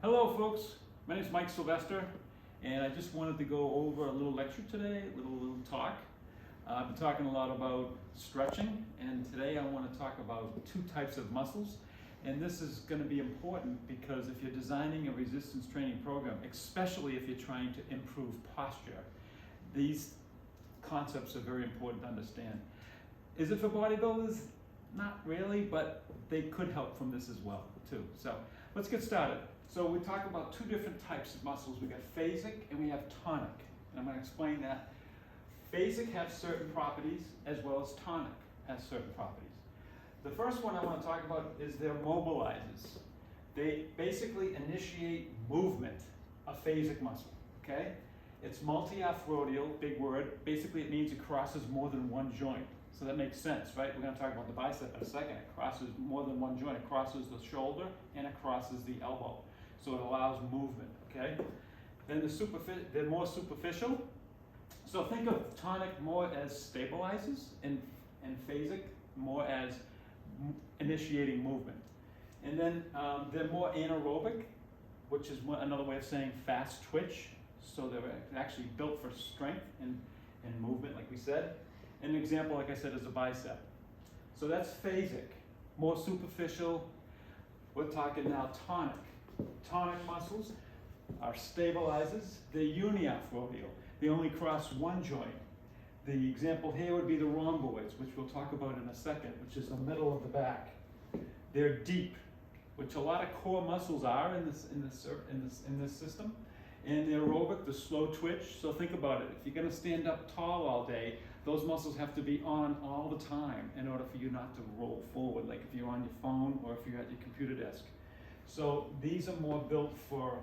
Hello folks, my name is Mike Sylvester, and I just wanted to go over a little lecture today, a little talk. I've been talking a lot about stretching, and today I want to talk about two types of muscles. And this is going to be important because if you're designing a resistance training program, especially if you're trying to improve posture, these concepts are very important to understand. Is it for bodybuilders? Not really, but they could help from this as well too. So let's get started. So we talk about two different types of muscles. We got phasic and we have tonic. And I'm going to explain that. Phasic has certain properties as well as tonic has certain properties. The first one I want to talk about is their mobilizers. They basically initiate movement, a phasic muscle, okay? It's multi-arthrodial, big word. Basically it means it crosses more than one joint. So that makes sense, right? We're going to talk about the bicep in a second. It crosses more than one joint. It crosses the shoulder and it crosses the elbow. So it allows movement, okay? Then they're more superficial. So think of tonic more as stabilizers and phasic more as initiating movement. And then they're more anaerobic, which is another way of saying fast twitch. So they're actually built for strength and movement, like we said. An example, like I said, is a bicep. So that's phasic, more superficial. We're talking now tonic. Tonic muscles are stabilizers. They're uniarthrodial. They only cross one joint. The example here would be the rhomboids, which we'll talk about in a second, which is the middle of the back. They're deep, which a lot of core muscles are in this system. And the aerobic, the slow twitch. So think about it. If you're going to stand up tall all day, those muscles have to be on all the time in order for you not to roll forward, like if you're on your phone or if you're at your computer desk. So these are more built for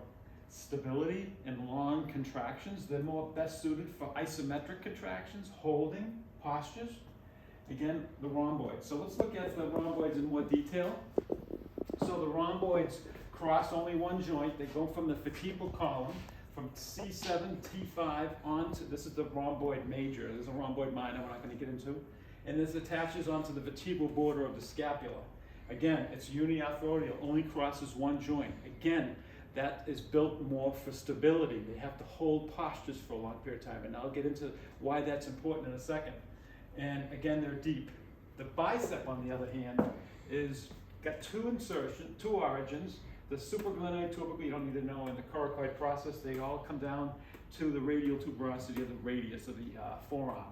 stability and long contractions. They're more best suited for isometric contractions, holding postures. Again, the rhomboids. So let's look at the rhomboids in more detail. So the rhomboids cross only one joint. They go from the vertebral column, from C7, T5 onto, this is the rhomboid major. There's a rhomboid minor we're not going to get into. And this attaches onto the vertebral border of the scapula. Again, it's uniarthrodial, only crosses one joint. Again, that is built more for stability. They have to hold postures for a long period of time. And I'll get into why that's important in a second. And again, they're deep. The bicep, on the other hand, is got two origins. The supraglenoid tubercle, you don't need to know, in the coracoid process, they all come down to the radial tuberosity of the radius of the forearm.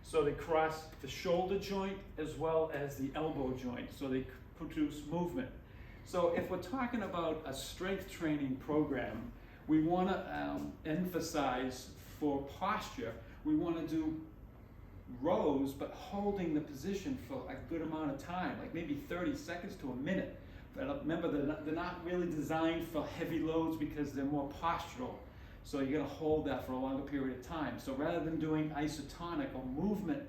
So they cross the shoulder joint as well as the elbow joint, so they produce movement. So if we're talking about a strength training program, we want to emphasize for posture, we want to do rows, but holding the position for a good amount of time, like maybe 30 seconds to a minute. But remember, they're not really designed for heavy loads because they're more postural. So you're going to hold that for a longer period of time. So rather than doing isotonic or movement,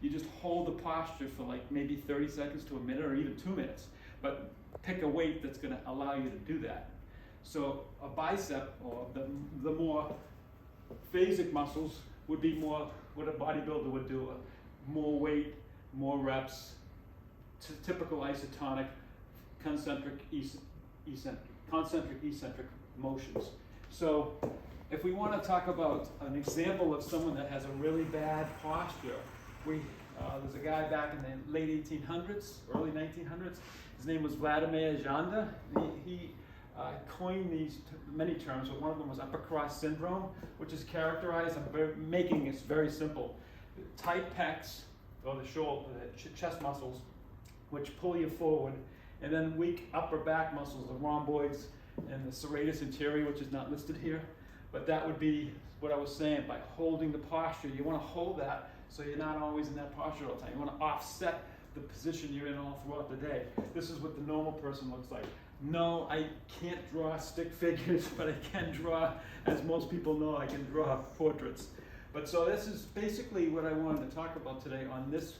you just hold the posture for like maybe 30 seconds to a minute or even 2 minutes. But pick a weight that's going to allow you to do that. So a bicep, or the more phasic muscles, would be more what a bodybuilder would do. More weight, more reps, typical isotonic, concentric eccentric motions. So if we want to talk about an example of someone that has a really bad posture, there's a guy back in the late 1800s, early 1900s. His name was Vladimir Janda. He coined these many terms, but one of them was upper cross syndrome, which is characterized, I'm making this very simple. Tight pecs, or the shoulder, the chest muscles, which pull you forward, and then weak upper back muscles, the rhomboids and the serratus anterior, which is not listed here. But that would be what I was saying, by holding the posture. You want to hold that so you're not always in that posture all the time. You want to offset the position you're in all throughout the day. This is what the normal person looks like. No, I can't draw stick figures, but I can draw, as most people know, I can draw portraits. But so this is basically what I wanted to talk about today on this.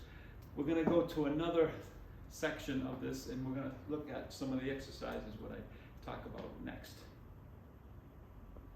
We're going to go to another section of this, and we're going to look at some of the exercises, what I talk about next.